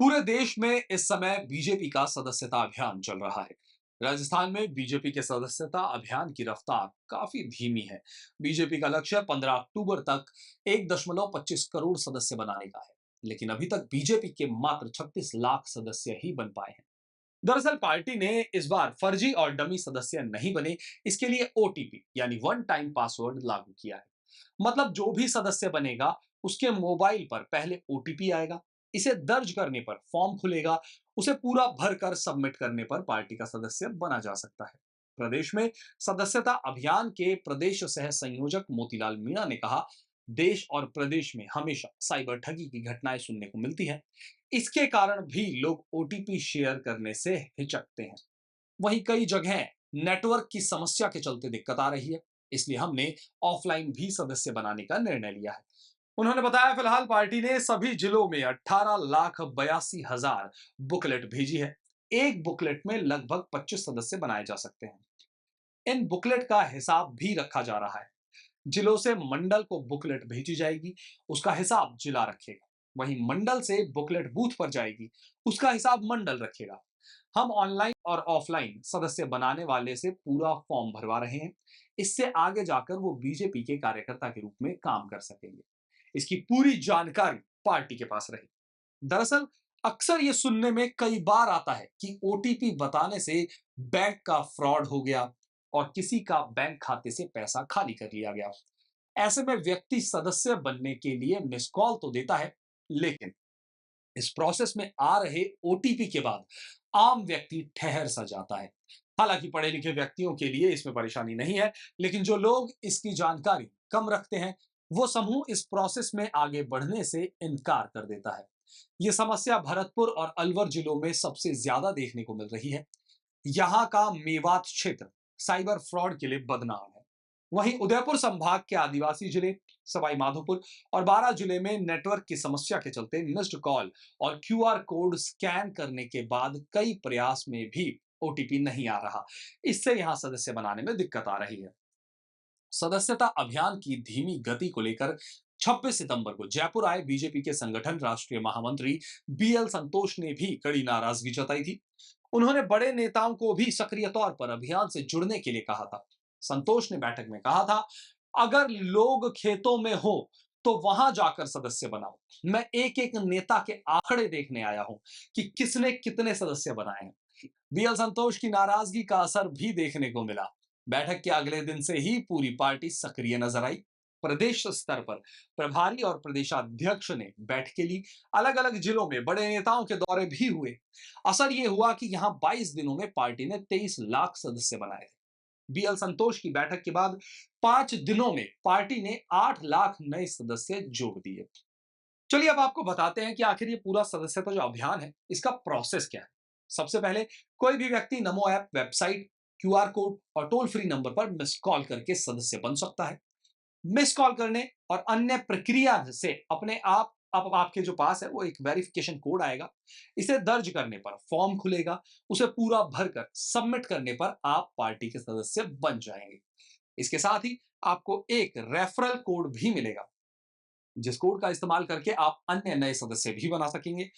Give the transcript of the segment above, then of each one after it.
पूरे देश में इस समय बीजेपी का सदस्यता अभियान चल रहा है। राजस्थान में बीजेपी के सदस्यता अभियान की रफ्तार काफी धीमी है। बीजेपी का लक्ष्य 15 अक्टूबर तक 1.25 करोड़ सदस्य बनाने का है, लेकिन अभी तक बीजेपी के मात्र 36 लाख सदस्य ही बन पाए हैं। दरअसल पार्टी ने इस बार फर्जी और डमी सदस्य नहीं बने, इसके लिए ओटीपी यानी वन टाइम पासवर्ड लागू किया है। मतलब जो भी सदस्य बनेगा उसके मोबाइल पर पहले ओटीपी आएगा। इसे दर्ज करने पर फॉर्म खुलेगा। उसे पूरा भरकर सबमिट करने पर पार्टी का सदस्य बना जा सकता है। प्रदेश में सदस्यता अभियान के प्रदेश सह संयोजक मोतीलाल मीणा ने कहा, देश और प्रदेश में हमेशा साइबर ठगी की घटनाएं सुनने को मिलती हैं। इसके कारण भी लोग ओटीपी शेयर करने से हिचकते हैं। वहीं कई जगह नेटवर्क की समस्या के चलते दिक्कत आ रही है, इसलिए हमने ऑफलाइन भी सदस्य बनाने का निर्णय लिया है। उन्होंने बताया, फिलहाल पार्टी ने सभी जिलों में 18,82,000 बुकलेट भेजी है। एक बुकलेट में लगभग 25 सदस्य बनाए जा सकते हैं। इन बुकलेट का हिसाब भी रखा जा रहा है। जिलों से मंडल को बुकलेट भेजी जाएगी, उसका हिसाब जिला रखेगा। वहीं मंडल से बुकलेट बूथ पर जाएगी, उसका हिसाब मंडल रखेगा। हम ऑनलाइन और ऑफलाइन सदस्य बनाने वाले से पूरा फॉर्म भरवा रहे हैं। इससे आगे जाकर वो बीजेपी के कार्यकर्ता के रूप में काम कर सकेंगे। इसकी पूरी जानकारी पार्टी के पास रहेगी। दरअसल अक्सर ये सुनने में कई बार आता है कि ओटीपी बताने से बैंक का फ्रॉड हो गया और किसी का बैंक खाते से पैसा खाली कर लिया गया। ऐसे में व्यक्ति सदस्य बनने के लिए मिस कॉल तो देता है, लेकिन इस प्रोसेस में आ रहे ओटीपी के बाद आम व्यक्ति ठहर सा जाता है। हालांकि पढ़े लिखे व्यक्तियों के लिए इसमें परेशानी नहीं है, लेकिन जो लोग इसकी जानकारी कम रखते हैं, वो समूह इस प्रोसेस में आगे बढ़ने से इनकार कर देता है। ये समस्या भरतपुर और अलवर जिलों में सबसे ज्यादा देखने को मिल रही है। यहाँ का मेवात क्षेत्र साइबर फ्रॉड के लिए बदनाम है। वहीं उदयपुर संभाग के आदिवासी जिले सवाई माधोपुर और बारां जिले में नेटवर्क की समस्या के चलते मिस्ड कॉल और क्यूआर कोड स्कैन करने के बाद कई प्रयास में भी ओटीपी नहीं आ रहा। इससे यहां सदस्य बनाने में दिक्कत आ रही है। सदस्यता अभियान की धीमी गति को लेकर 26 सितंबर को जयपुर आए बीजेपी के संगठन राष्ट्रीय महामंत्री बीएल संतोष ने भी कड़ी नाराजगी जताई थी। उन्होंने बड़े नेताओं को भी सक्रिय तौर पर अभियान से जुड़ने के लिए कहा था। संतोष ने बैठक में कहा था, अगर लोग खेतों में हो तो वहां जाकर सदस्य बनाओ। मैं एक एक नेता के आंकड़े देखने आया हूं कि किसने कितने सदस्य बनाए हैं। बीएल संतोष की नाराजगी का असर भी देखने को मिला। बैठक के अगले दिन से ही पूरी पार्टी सक्रिय नजर आई। प्रदेश स्तर पर प्रभारी और प्रदेशाध्यक्ष ने बैठकें ली। अलग अलग जिलों में बड़े नेताओं के दौरे भी हुए। असर यह हुआ कि यहां 22 दिनों में पार्टी ने 23 लाख सदस्य बनाए थे। बीएल संतोष की बैठक के बाद 5 दिनों में पार्टी ने 8 लाख नए सदस्य जोड़ दिए। चलिए अब आपको बताते हैं कि आखिर ये पूरा सदस्यता जो अभियान है, इसका प्रोसेस क्या है। सबसे पहले कोई भी व्यक्ति नमो ऐप, वेबसाइट, क्यूआर कोड और टोल फ्री नंबर पर मिस कॉल करके सदस्य बन सकता है। मिस कॉल करने और अन्य प्रक्रिया से अपने आप आपके जो पास है वो एक वेरिफिकेशन कोड आएगा। इसे दर्ज करने पर फॉर्म खुलेगा। उसे पूरा भरकर सबमिट करने पर आप पार्टी के सदस्य बन जाएंगे। इसके साथ ही आपको एक रेफरल कोड भी मिलेगा, जिस कोड का इस्तेमाल करके आप अन्य नए सदस्य भी बना सकेंगे।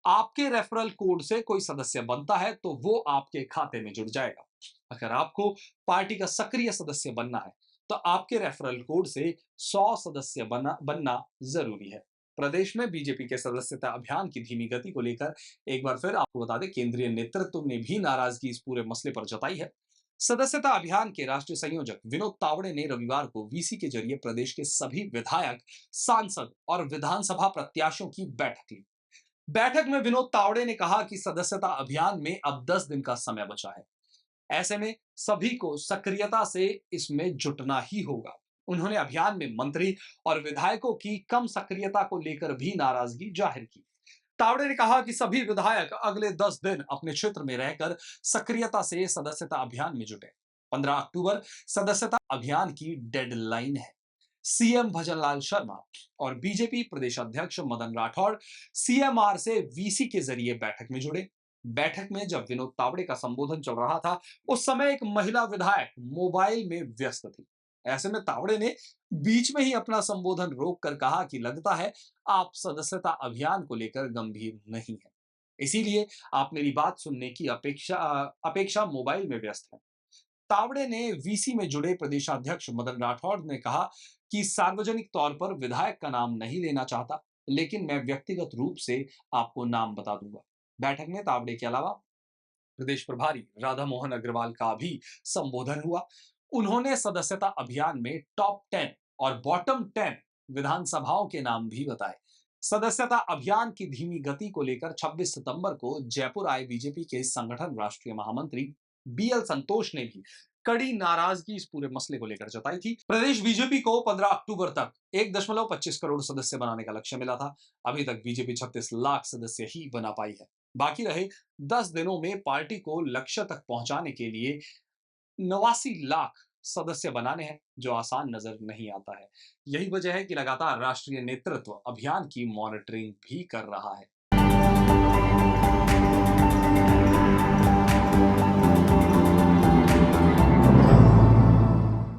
आपके रेफरल कोड से कोई सदस्य बनता है तो वो आपके खाते में जुड़ जाएगा। अगर आपको पार्टी का सक्रिय सदस्य बनना है तो आपके रेफरल कोड से 100 सदस्य बनना जरूरी है। प्रदेश में बीजेपी के सदस्यता अभियान की धीमी गति को लेकर एक बार फिर आपको बता दें, केंद्रीय नेतृत्व ने भी नाराजगी इस पूरे मसले पर जताई है। सदस्यता अभियान के राष्ट्रीय संयोजक विनोद तावड़े ने रविवार को वीसी के जरिए प्रदेश के सभी विधायक, सांसद और विधानसभा प्रत्याशियों की बैठक ली। बैठक में विनोद तावड़े ने कहा कि सदस्यता अभियान में अब 10 दिन का समय बचा है। ऐसे में सभी को सक्रियता से इसमें जुटना ही होगा। उन्होंने अभियान में मंत्री और विधायकों की कम सक्रियता को लेकर भी नाराजगी जाहिर की। तावड़े ने कहा कि सभी विधायक अगले 10 दिन अपने क्षेत्र में रहकर सक्रियता से सदस्यता अभियान में जुटे। 15 अक्टूबर सदस्यता अभियान की डेडलाइन है। सीएम भजनलाल शर्मा और बीजेपी प्रदेश अध्यक्ष मदन राठौड़ सीएमआर से वीसी के जरिए बैठक में जुड़े। बैठक में जब विनोद तावड़े का संबोधन चल रहा था, उस समय एक महिला विधायक मोबाइल में व्यस्त थी। ऐसे में तावड़े ने बीच में ही अपना संबोधन रोक कर कहा कि लगता है आप सदस्यता अभियान को लेकर गंभीर नहीं है। इसीलिए आप मेरी बात सुनने की अपेक्षा मोबाइल में व्यस्त है। तावड़े ने वीसी में जुड़े प्रदेशाध्यक्ष मदन राठौड़ ने कहा कि सार्वजनिक तौर पर विधायक का नाम नहीं लेना चाहता, लेकिन मैं व्यक्तिगत रूप से आपको नाम बता दूंगा। बैठक में तावड़े के अलावा प्रदेश प्रभारी राधा मोहन अग्रवाल का भी संबोधन हुआ। उन्होंने सदस्यता अभियान में टॉप 10 और बॉटम 10 विधानसभाओं के नाम भी बताए। सदस्यता अभियान की धीमी गति को लेकर 26 सितंबर को जयपुर आए बीजेपी के संगठन राष्ट्रीय महामंत्री बीएल संतोष ने भी कड़ी नाराजगी इस पूरे मसले को लेकर जताई थी। प्रदेश बीजेपी को 15 अक्टूबर तक 1.25 करोड़ सदस्य बनाने का लक्ष्य मिला था। अभी तक बीजेपी 36 लाख सदस्य ही बना पाई है। बाकी रहे 10 दिनों में पार्टी को लक्ष्य तक पहुंचाने के लिए 89 लाख सदस्य बनाने हैं, जो आसान नजर नहीं आता है। यही वजह है कि लगातार राष्ट्रीय नेतृत्व अभियान की मॉनिटरिंग भी कर रहा है।